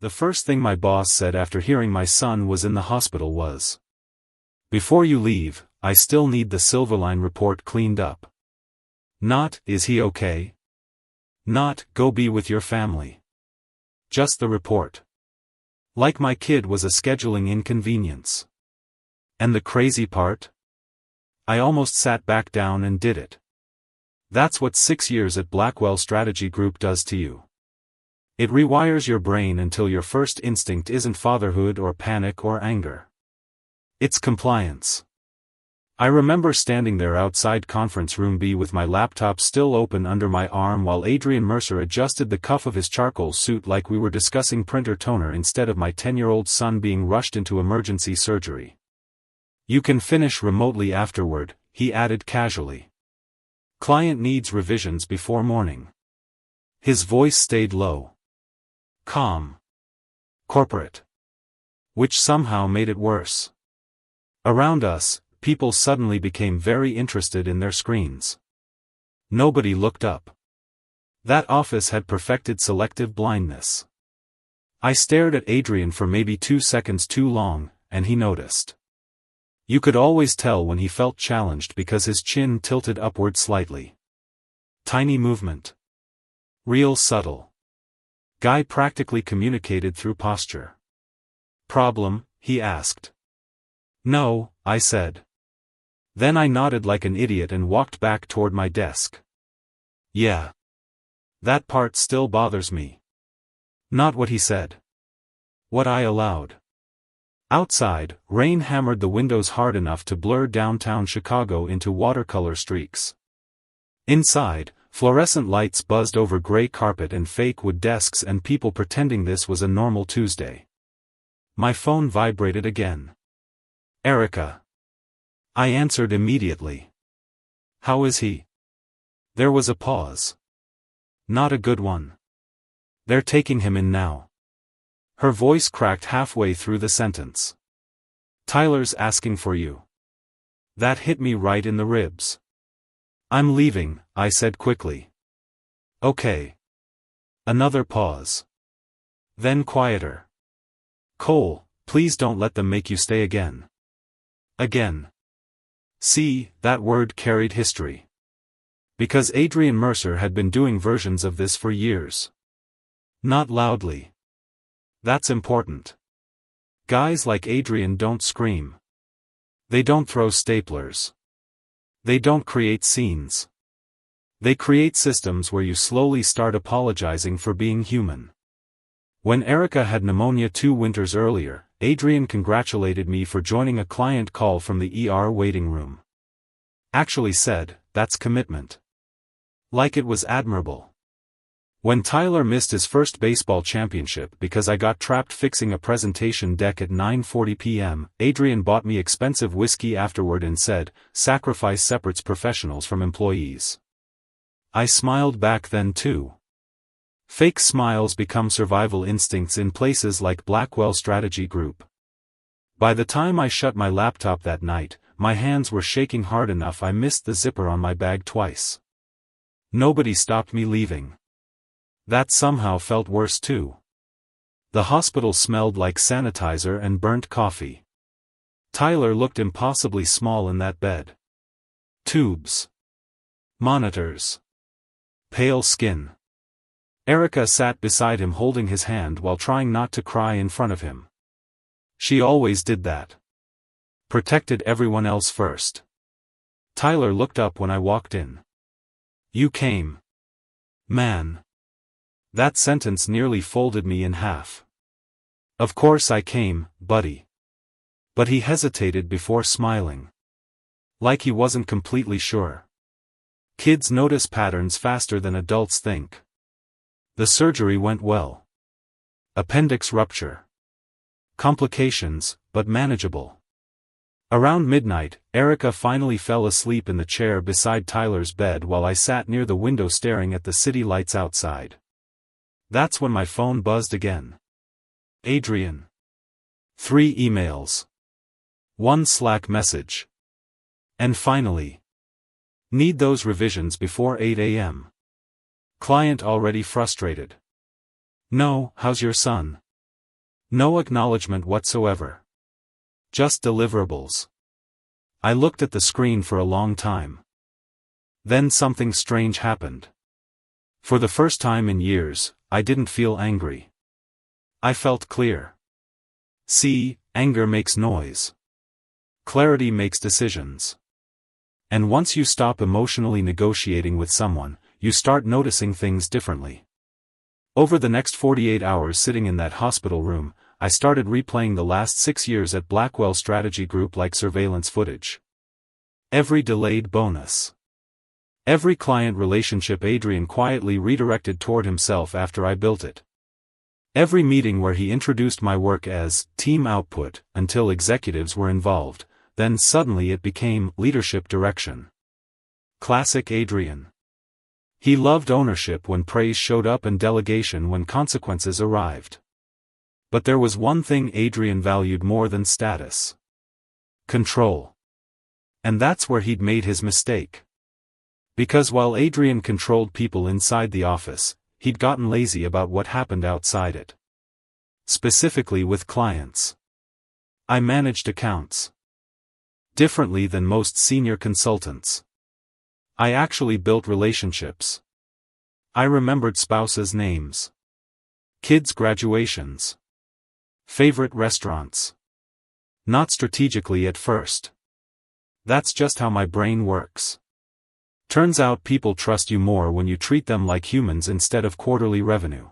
The first thing my boss said after hearing my son was in the hospital was, "Before you leave, I still need the Silverline report cleaned up." Not, "Is he okay?" Not, "Go be with your family." Just the report. Like my kid was a scheduling inconvenience. And the crazy part? I almost sat back down and did it. That's what 6 years at Blackwell Strategy Group does to you. It rewires your brain until your first instinct isn't fatherhood or panic or anger. It's compliance. I remember standing there outside Conference Room B with my laptop still open under my arm while Adrian Mercer adjusted the cuff of his charcoal suit like we were discussing printer toner instead of my 10-year-old son being rushed into emergency surgery. "You can finish remotely afterward," he added casually. "Client needs revisions before morning." His voice stayed low. Calm. Corporate. Which somehow made it worse. Around us, people suddenly became very interested in their screens. Nobody looked up. That office had perfected selective blindness. I stared at Adrian for maybe 2 seconds too long, and he noticed. You could always tell when he felt challenged because his chin tilted upward slightly. Tiny movement. Real subtle. Guy practically communicated through posture. "Problem?" he asked. "No," I said. Then I nodded like an idiot and walked back toward my desk. Yeah. That part still bothers me. Not what he said. What I allowed. Outside, rain hammered the windows hard enough to blur downtown Chicago into watercolor streaks. Inside, fluorescent lights buzzed over gray carpet and fake wood desks and people pretending this was a normal Tuesday. My phone vibrated again. "Erica." I answered immediately. "How is he?" There was a pause. "Not a good one. They're taking him in now." Her voice cracked halfway through the sentence. "Tyler's asking for you." That hit me right in the ribs. "I'm leaving," I said quickly. "Okay." Another pause. Then quieter. "Cole, please don't let them make you stay again." Again. See, that word carried history. Because Adrian Mercer had been doing versions of this for years. Not loudly. That's important. Guys like Adrian don't scream. They don't throw staplers. They don't create scenes. They create systems where you slowly start apologizing for being human. When Erica had pneumonia 2 winters earlier, Adrian congratulated me for joining a client call from the ER waiting room. Actually said, "That's commitment." Like it was admirable. When Tyler missed his first baseball championship because I got trapped fixing a presentation deck at 9:40 p.m., Adrian bought me expensive whiskey afterward and said, "Sacrifice separates professionals from employees." I smiled back then too. Fake smiles become survival instincts in places like Blackwell Strategy Group. By the time I shut my laptop that night, my hands were shaking hard enough I missed the zipper on my bag twice. Nobody stopped me leaving. That somehow felt worse too. The hospital smelled like sanitizer and burnt coffee. Tyler looked impossibly small in that bed. Tubes. Monitors. Pale skin. Erica sat beside him holding his hand while trying not to cry in front of him. She always did that. Protected everyone else first. Tyler looked up when I walked in. "You came. Man." That sentence nearly folded me in half. "Of course I came, buddy." But he hesitated before smiling. Like he wasn't completely sure. Kids notice patterns faster than adults think. The surgery went well. Appendix rupture. Complications, but manageable. Around midnight, Erica finally fell asleep in the chair beside Tyler's bed while I sat near the window staring at the city lights outside. That's when my phone buzzed again. Adrian. 3 emails. 1 Slack message. And finally. Need those revisions before 8 a.m. Client already frustrated. "No, how's your son?" No acknowledgement whatsoever. Just deliverables. I looked at the screen for a long time. Then something strange happened. For the first time in years, I didn't feel angry. I felt clear. See, anger makes noise. Clarity makes decisions. And once you stop emotionally negotiating with someone, you start noticing things differently. Over the next 48 hours sitting in that hospital room, I started replaying the last 6 years at Blackwell Strategy Group like surveillance footage. Every delayed bonus. Every client relationship Adrian quietly redirected toward himself after I built it. Every meeting where he introduced my work as team output until executives were involved, then suddenly it became leadership direction. Classic Adrian. He loved ownership when praise showed up and delegation when consequences arrived. But there was one thing Adrian valued more than status. Control. And that's where he'd made his mistake. Because while Adrian controlled people inside the office, he'd gotten lazy about what happened outside it. Specifically with clients. I managed accounts. Differently than most senior consultants. I actually built relationships. I remembered spouses' names. Kids' graduations. Favorite restaurants. Not strategically at first. That's just how my brain works. Turns out people trust you more when you treat them like humans instead of quarterly revenue.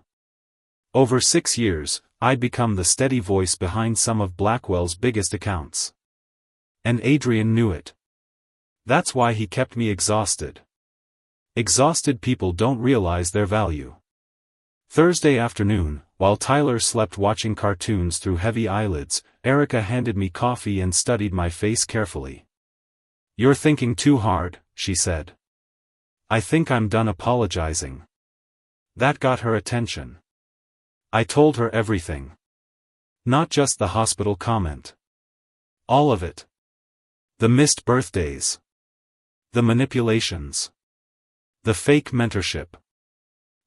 Over 6 years, I'd become the steady voice behind some of Blackwell's biggest accounts. And Adrian knew it. That's why he kept me exhausted. Exhausted people don't realize their value. Thursday afternoon, while Tyler slept watching cartoons through heavy eyelids, Erica handed me coffee and studied my face carefully. "You're thinking too hard," she said. "I think I'm done apologizing." That got her attention. I told her everything. Not just the hospital comment. All of it. The missed birthdays. The manipulations. The fake mentorship.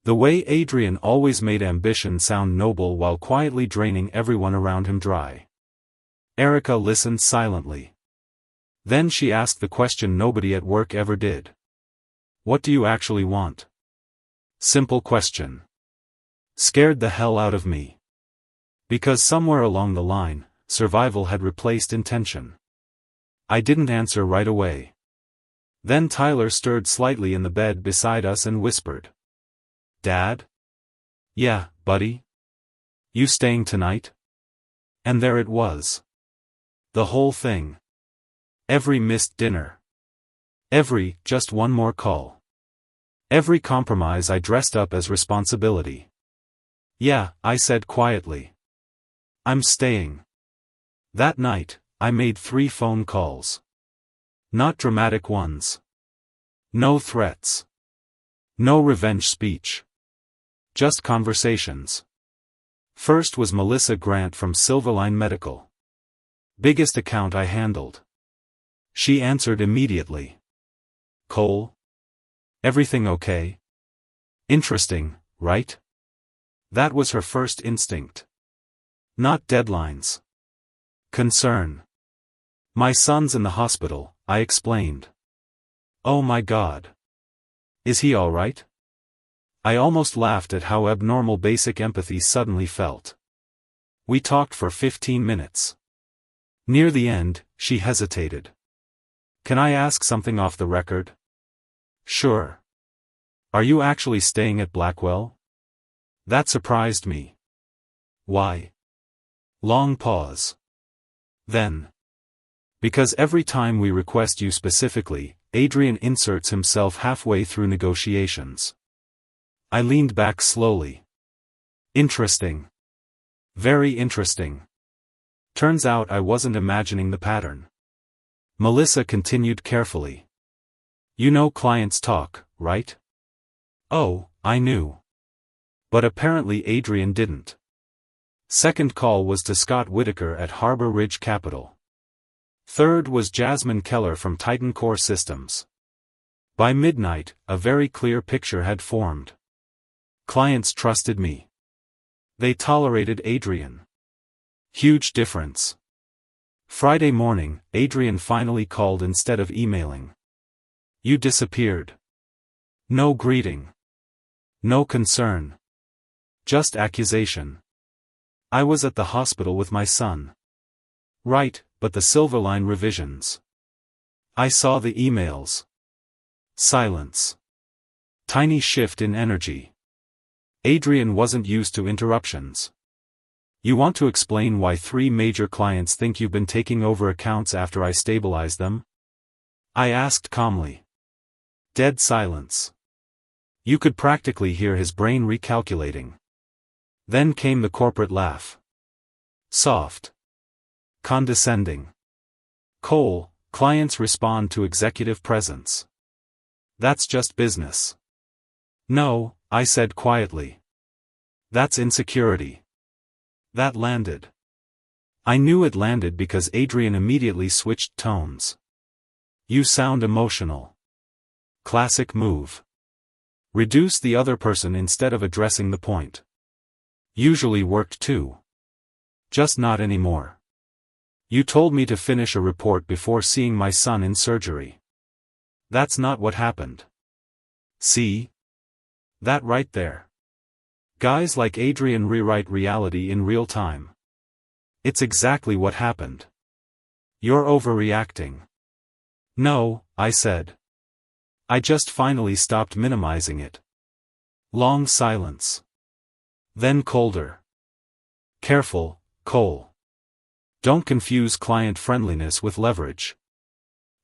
The way Adrian always made ambition sound noble while quietly draining everyone around him dry. Erica listened silently. Then she asked the question nobody at work ever did. "What do you actually want?" Simple question. Scared the hell out of me. Because somewhere along the line, survival had replaced intention. I didn't answer right away. Then Tyler stirred slightly in the bed beside us and whispered. "Dad?" "Yeah, buddy? You staying tonight?" And there it was. The whole thing. Every missed dinner. Every, just one more call. Every compromise I dressed up as responsibility. "Yeah," I said quietly. "I'm staying." That night, I made 3 phone calls. Not dramatic ones. No threats. No revenge speech. Just conversations. First was Melissa Grant from Silverline Medical. Biggest account I handled. She answered immediately. "Cole? Everything okay? Interesting, right?" That was her first instinct. Not deadlines. Concern. "My son's in the hospital," I explained. "Oh my God. Is he all right?" I almost laughed at how abnormal basic empathy suddenly felt. We talked for 15 minutes. Near the end, she hesitated. "Can I ask something off the record?" "Sure. Are you actually staying at Blackwell?" That surprised me. "Why?" Long pause. Then. "Because every time we request you specifically, Adrian inserts himself halfway through negotiations." I leaned back slowly. Interesting. Very interesting. Turns out I wasn't imagining the pattern. Melissa continued carefully. "You know clients talk, right?" Oh, I knew. But apparently Adrian didn't. Second call was to Scott Whitaker at Harbor Ridge Capital. Third was Jasmine Keller from Titan Core Systems. By midnight, a very clear picture had formed. Clients trusted me. They tolerated Adrian. Huge difference. Friday morning, Adrian finally called instead of emailing. You disappeared. No greeting. No concern. Just accusation. I was at the hospital with my son. Right, but the Silverline revisions. I saw the emails. Silence. Tiny shift in energy. Adrian wasn't used to interruptions. You want to explain why 3 major clients think you've been taking over accounts after I stabilized them? I asked calmly. Dead silence. You could practically hear his brain recalculating. Then came the corporate laugh. Soft. Condescending. Cole, clients respond to executive presence. That's just business. No, I said quietly. That's insecurity. That landed. I knew it landed because Adrian immediately switched tones. You sound emotional. Classic move. Reduce the other person instead of addressing the point. Usually worked too. Just not anymore. You told me to finish a report before seeing my son in surgery. That's not what happened. See? That right there. Guys like Adrian rewrite reality in real time. It's exactly what happened. You're overreacting. No, I said. I just finally stopped minimizing it. Long silence. Then colder. Careful, Cole. Don't confuse client friendliness with leverage.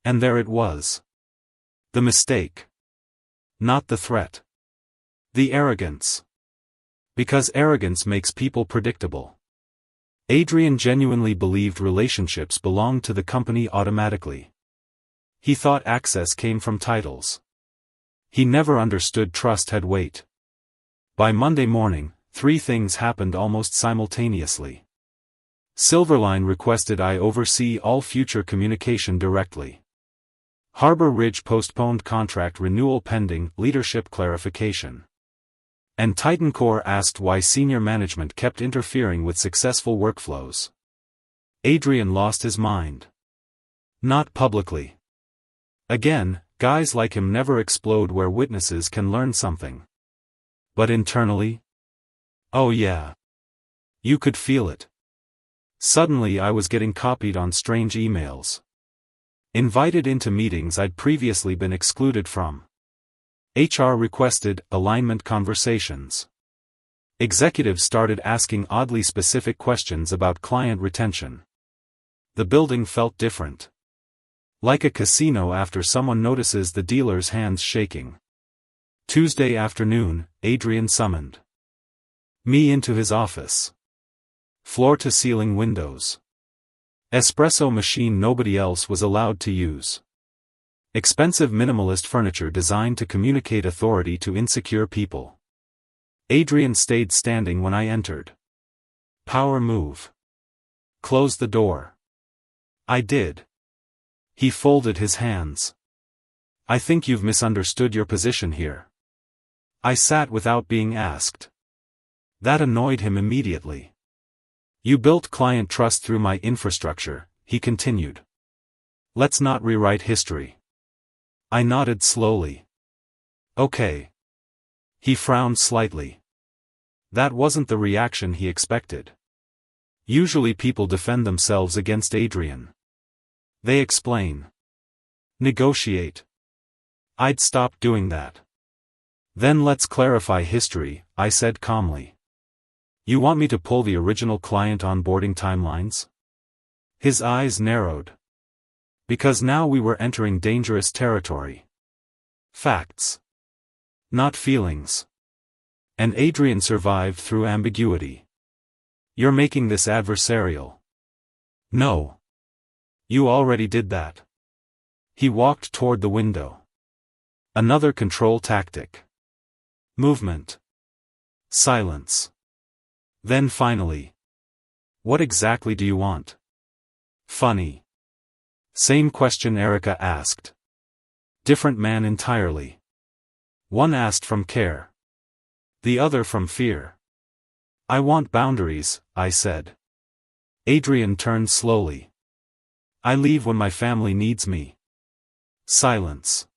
And there it was. The mistake. Not the threat. The arrogance. Because arrogance makes people predictable. Adrian genuinely believed relationships belonged to the company automatically. He thought access came from titles. He never understood trust had weight. By Monday morning, 3 things happened almost simultaneously. Silverline requested I oversee all future communication directly. Harbor Ridge postponed contract renewal pending leadership clarification. And Titan Core asked why senior management kept interfering with successful workflows. Adrian lost his mind. Not publicly. Again, guys like him never explode where witnesses can learn something. But internally? Oh yeah. You could feel it. Suddenly I was getting copied on strange emails. Invited into meetings I'd previously been excluded from. HR requested alignment conversations. Executives started asking oddly specific questions about client retention. The building felt different. Like a casino after someone notices the dealer's hands shaking. Tuesday afternoon, Adrian summoned me into his office. Floor-to-ceiling windows. Espresso machine nobody else was allowed to use. Expensive minimalist furniture designed to communicate authority to insecure people. Adrian stayed standing when I entered. Power move. Close the door. I did. He folded his hands. I think you've misunderstood your position here. I sat without being asked. That annoyed him immediately. You built client trust through my infrastructure, he continued. Let's not rewrite history. I nodded slowly. Okay. He frowned slightly. That wasn't the reaction he expected. Usually people defend themselves against Adrian. They explain. Negotiate. I'd stopped doing that. Then let's clarify history, I said calmly. You want me to pull the original client onboarding timelines? His eyes narrowed. Because now we were entering dangerous territory. Facts. Not feelings. And Adrian survived through ambiguity. You're making this adversarial. No. You already did that. He walked toward the window. Another control tactic. Movement. Silence. Then finally. What exactly do you want? Funny. Same question Erica asked. Different man entirely. One asked from care. The other from fear. I want boundaries, I said. Adrian turned slowly. I leave when my family needs me. Silence.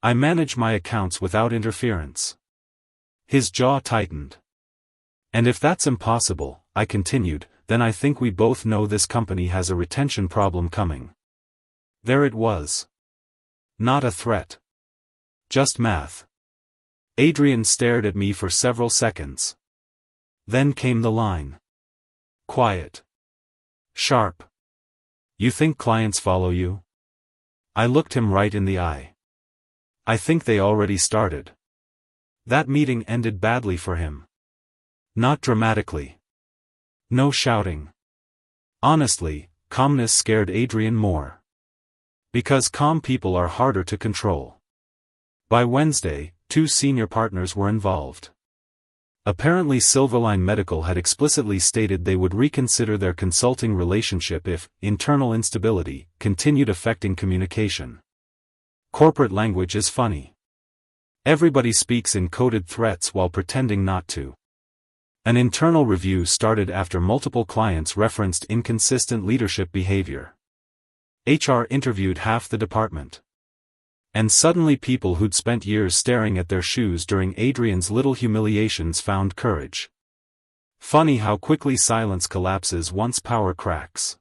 I manage my accounts without interference. His jaw tightened. And if that's impossible, I continued, then I think we both know this company has a retention problem coming. There it was. Not a threat. Just math. Adrian stared at me for several seconds. Then came the line. Quiet. Sharp. You think clients follow you? I looked him right in the eye. I think they already started. That meeting ended badly for him. Not dramatically. No shouting. Honestly, calmness scared Adrian more. Because calm people are harder to control. By Wednesday, 2 senior partners were involved. Apparently Silverline Medical had explicitly stated they would reconsider their consulting relationship if internal instability continued affecting communication. Corporate language is funny. Everybody speaks in coded threats while pretending not to. An internal review started after multiple clients referenced inconsistent leadership behavior. HR interviewed half the department. And suddenly people who'd spent years staring at their shoes during Adrian's little humiliations found courage. Funny how quickly silence collapses once power cracks.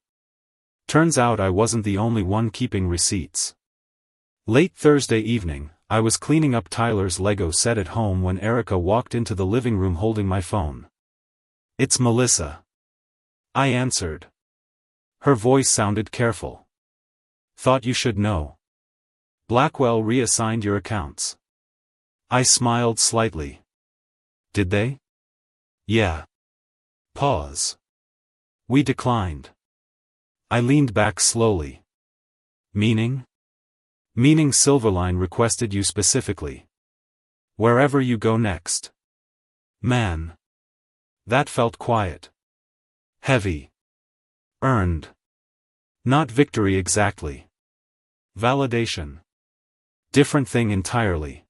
Turns out I wasn't the only one keeping receipts. Late Thursday evening, I was cleaning up Tyler's Lego set at home when Erica walked into the living room holding my phone. It's Melissa. I answered. Her voice sounded careful. Thought you should know. Blackwell reassigned your accounts. I smiled slightly. Did they? Yeah. Pause. We declined. I leaned back slowly. Meaning? Meaning Silverline requested you specifically. Wherever you go next. Man. That felt quiet. Heavy. Earned. Not victory exactly. Validation. Different thing entirely.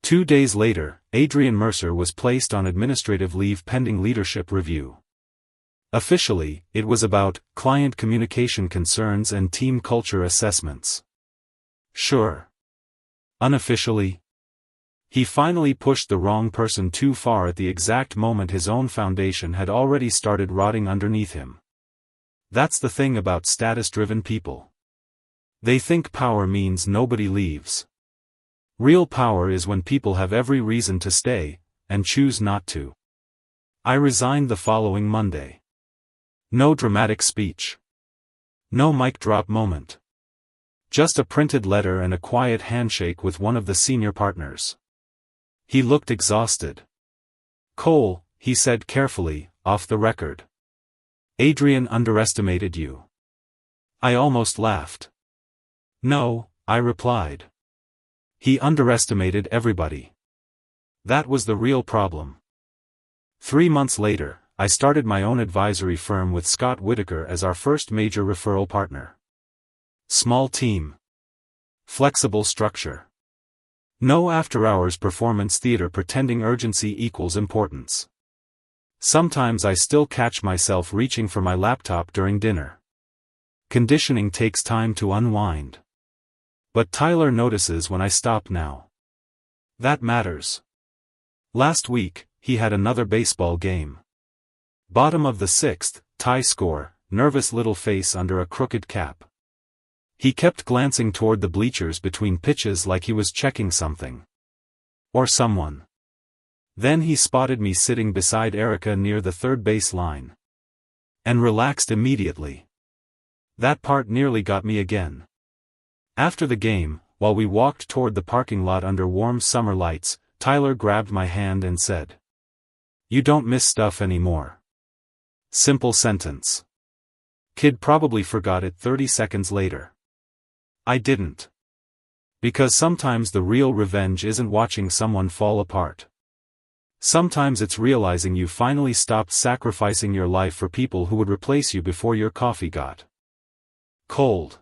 2 days later, Adrian Mercer was placed on administrative leave pending leadership review. Officially, it was about client communication concerns and team culture assessments. Sure. Unofficially, he finally pushed the wrong person too far at the exact moment his own foundation had already started rotting underneath him. That's the thing about status-driven people. They think power means nobody leaves. Real power is when people have every reason to stay, and choose not to. I resigned the following Monday. No dramatic speech. No mic drop moment. Just a printed letter and a quiet handshake with one of the senior partners. He looked exhausted. Cole, he said carefully, off the record. Adrian underestimated you. I almost laughed. No, I replied. He underestimated everybody. That was the real problem. 3 months later, I started my own advisory firm with Scott Whitaker as our first major referral partner. Small team. Flexible structure. No after-hours performance theater pretending urgency equals importance. Sometimes I still catch myself reaching for my laptop during dinner. Conditioning takes time to unwind. But Tyler notices when I stop now. That matters. Last week, he had another baseball game. Bottom of the 6th, tie score, nervous little face under a crooked cap. He kept glancing toward the bleachers between pitches like he was checking something. Or someone. Then he spotted me sitting beside Erica near the third base line. And relaxed immediately. That part nearly got me again. After the game, while we walked toward the parking lot under warm summer lights, Tyler grabbed my hand and said, "You don't miss stuff anymore." Simple sentence. Kid probably forgot it 30 seconds later. I didn't. Because sometimes the real revenge isn't watching someone fall apart. Sometimes it's realizing you finally stopped sacrificing your life for people who would replace you before your coffee got cold.